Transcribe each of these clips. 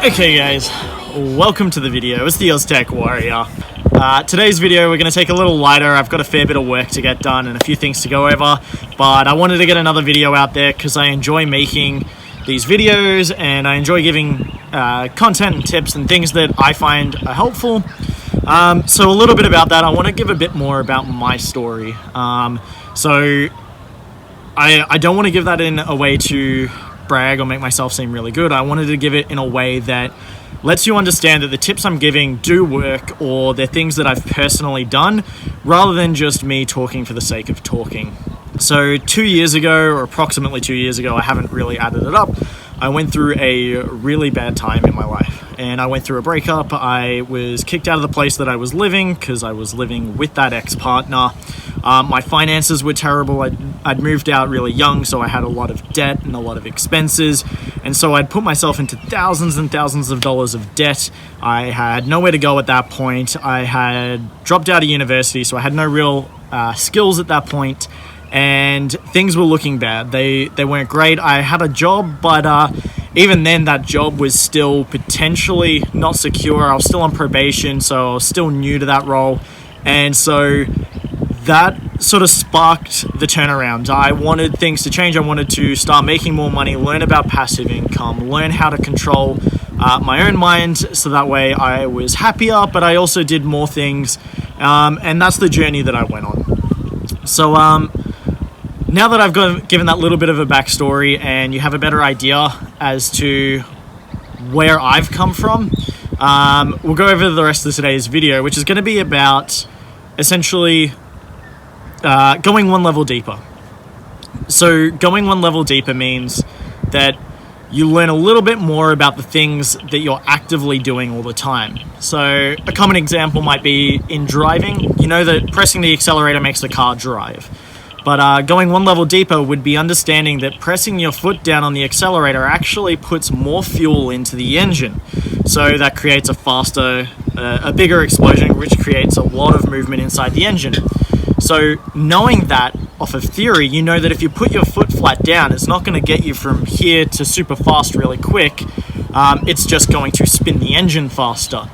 Okay guys, welcome to the video. It's the Oztech Warrior. Today's video we're going to take a little lighter. I've got a fair bit of work to get done and a few things to go over, but I wanted to get another video out there because I enjoy making these videos and I enjoy giving content and tips and things that I find are helpful. So a little bit about that. I want to give a bit more about my story. So I don't want to give that in a way to brag or make myself seem really good. I wanted to give it in a way that lets you understand that the tips I'm giving do work, or they're things that I've personally done rather than just me talking for the sake of talking. So 2 years ago, or approximately 2 years ago, I haven't really added it up, I went through a really bad time in my life. And I went through a breakup. I was kicked out of the place that I was living because I was living with that ex-partner. My finances were terrible. I'd moved out really young, so I had a lot of debt and a lot of expenses. And so I'd put myself into thousands and thousands of dollars of debt. I had nowhere to go at that point. I had dropped out of university, so I had no real skills at that point. And things were looking bad. They weren't great. I had a job, but even then that job was still potentially not secure. I was still on probation, so I was still new to that role. And so that sort of sparked the turnaround. I wanted things to change. I wanted to start making more money, learn about passive income, learn how to control my own mind, so that way I was happier, but I also did more things. And that's the journey that I went on. So now that I've given that little bit of a backstory and you have a better idea as to where I've come from, we'll go over the rest of today's video, which is going to be about essentially going one level deeper. So going one level deeper means that you learn a little bit more about the things that you're actively doing all the time. So a common example might be in driving. You know that pressing the accelerator makes the car drive. But going one level deeper would be understanding that pressing your foot down on the accelerator actually puts more fuel into the engine. So that creates a faster, a bigger explosion, which creates a lot of movement inside the engine. So knowing that off of theory, you know that if you put your foot flat down, it's not going to get you from here to super fast really quick. It's just going to spin the engine faster.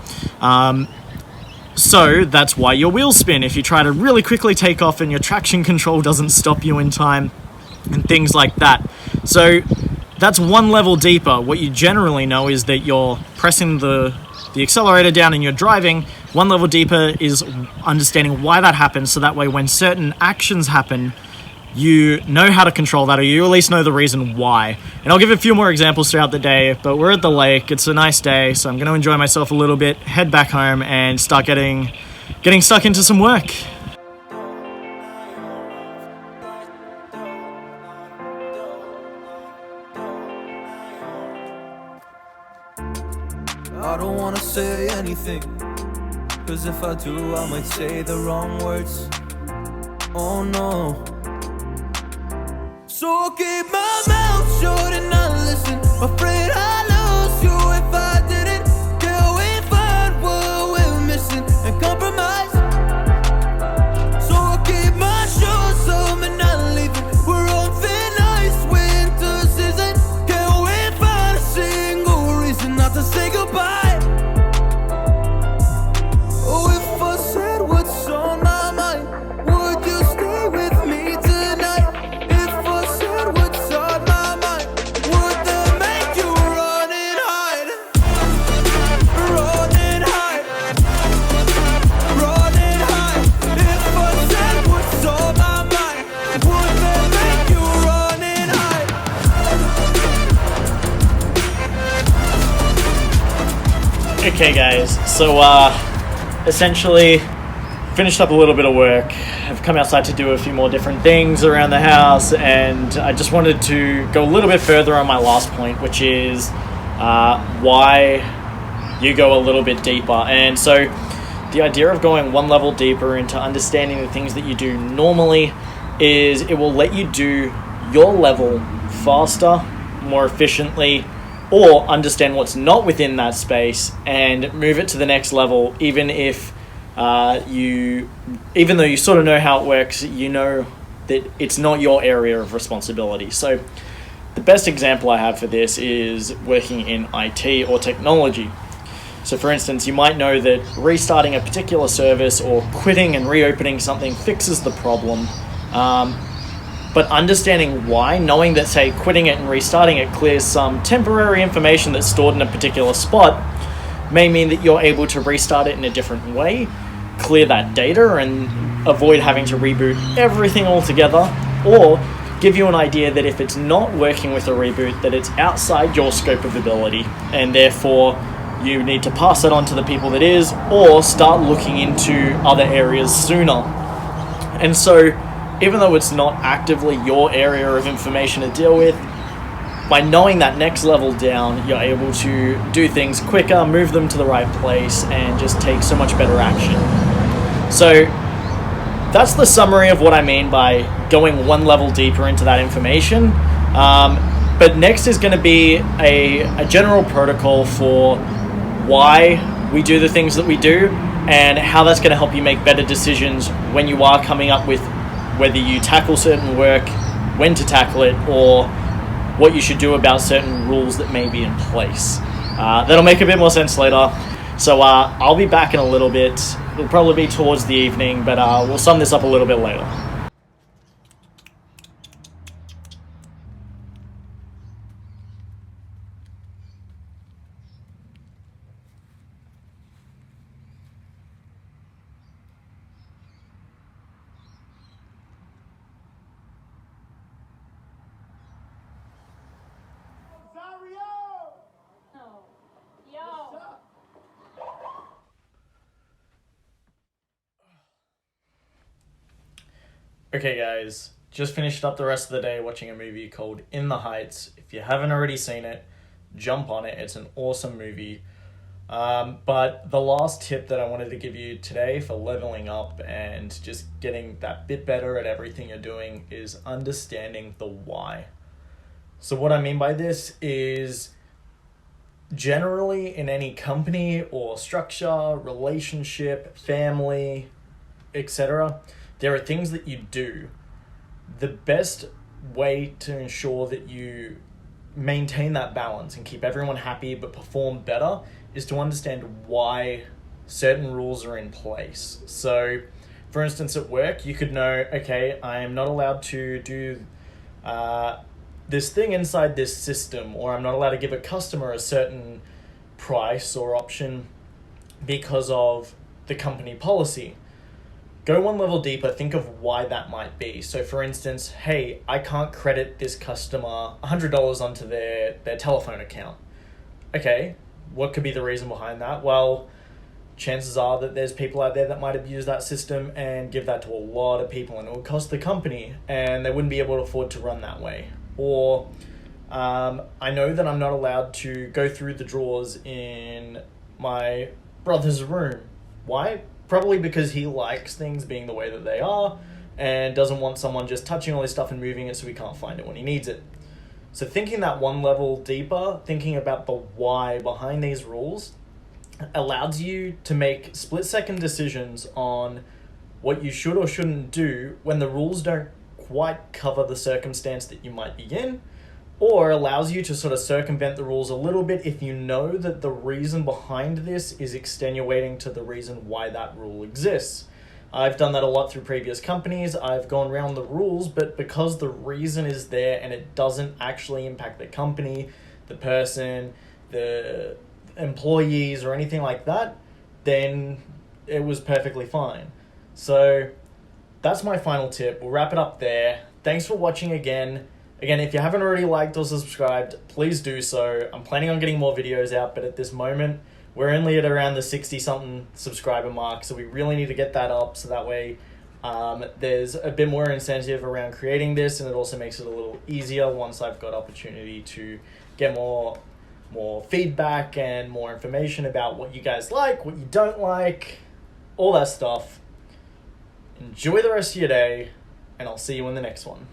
So that's why your wheels spin if you try to really quickly take off and your traction control doesn't stop you in time and things like that. So that's one level deeper. What you generally know is that you're pressing the accelerator down and you're driving. One level deeper is understanding why that happens, so that way when certain actions happen, you know how to control that, or you at least know the reason why. And I'll give a few more examples throughout the day, but we're at the lake. It's a nice day, so I'm going to enjoy myself a little bit, head back home, and start getting stuck into some work. I don't wanna say anything, cause if I do I might say the wrong words. Oh no. So I'll keep my mouth shut and not listen. Afraid I'd lose you if I didn't. Till we find what we're missing and compromise. So I'll keep my shoes on and not leaving. We're on thin ice, winter season. Can't we find a single reason not to say goodbye? Oh, if I said what's on my mind, would you stay with me tonight? Okay guys, so essentially finished up a little bit of work. I've come outside to do a few more different things around the house, and I just wanted to go a little bit further on my last point, which is why you go a little bit deeper. And so the idea of going one level deeper into understanding the things that you do normally is it will let you do your level faster, more efficiently, or understand what's not within that space and move it to the next level, even though you sort of know how it works, you know that it's not your area of responsibility. So The best example I have for this is working in IT or technology. So for instance, you might know that restarting a particular service or quitting and reopening something fixes the problem. But understanding why, knowing that, say, quitting it and restarting it clears some temporary information that's stored in a particular spot, may mean that you're able to restart it in a different way, clear that data, and avoid having to reboot everything altogether, or give you an idea that if it's not working with a reboot, that it's outside your scope of ability, and therefore you need to pass it on to the people that is, or start looking into other areas sooner. And so, even though it's not actively your area of information to deal with, by knowing that next level down, you're able to do things quicker, move them to the right place, and just take so much better action. So that's the summary of what I mean by going one level deeper into that information. But next is going to be a general protocol for why we do the things that we do, and how that's going to help you make better decisions when you are coming up with whether you tackle certain work, when to tackle it, or what you should do about certain rules that may be in place. That'll make a bit more sense later. So I'll be back in a little bit. It'll probably be towards the evening, but we'll sum this up a little bit later. Okay guys, just finished up the rest of the day watching a movie called In the Heights. If you haven't already seen it, jump on it. It's an awesome movie. But the last tip that I wanted to give you today for leveling up and just getting that bit better at everything you're doing is understanding the why. So what I mean by this is, generally in any company or structure, relationship, family, etc., there are things that you do. The best way to ensure that you maintain that balance and keep everyone happy but perform better is to understand why certain rules are in place. So, for instance, at work, you could know, okay, I am not allowed to do this thing inside this system, or I'm not allowed to give a customer a certain price or option because of the company policy. Go one level deeper, think of why that might be. So for instance, hey, I can't credit this customer $100 onto their telephone account. Okay, what could be the reason behind that? Well, chances are that there's people out there that might abuse that system and give that to a lot of people, and it would cost the company, and they wouldn't be able to afford to run that way. Or I know that I'm not allowed to go through the drawers in my brother's room. Why? Probably because he likes things being the way that they are and doesn't want someone just touching all his stuff and moving it so he can't find it when he needs it. So thinking that one level deeper, thinking about the why behind these rules, allows you to make split-second decisions on what you should or shouldn't do when the rules don't quite cover the circumstance that you might be in, or allows you to sort of circumvent the rules a little bit if you know that the reason behind this is extenuating to the reason why that rule exists. I've done that a lot through previous companies. I've gone around the rules, but because the reason is there and it doesn't actually impact the company, the person, the employees, or anything like that, then it was perfectly fine. So that's my final tip. We'll wrap it up there. Thanks for watching again. Again, if you haven't already liked or subscribed, please do so. I'm planning on getting more videos out, but at this moment, we're only at around the 60-something subscriber mark, so we really need to get that up so that way there's a bit more incentive around creating this, and it also makes it a little easier once I've got opportunity to get more feedback and more information about what you guys like, what you don't like, all that stuff. Enjoy the rest of your day, and I'll see you in the next one.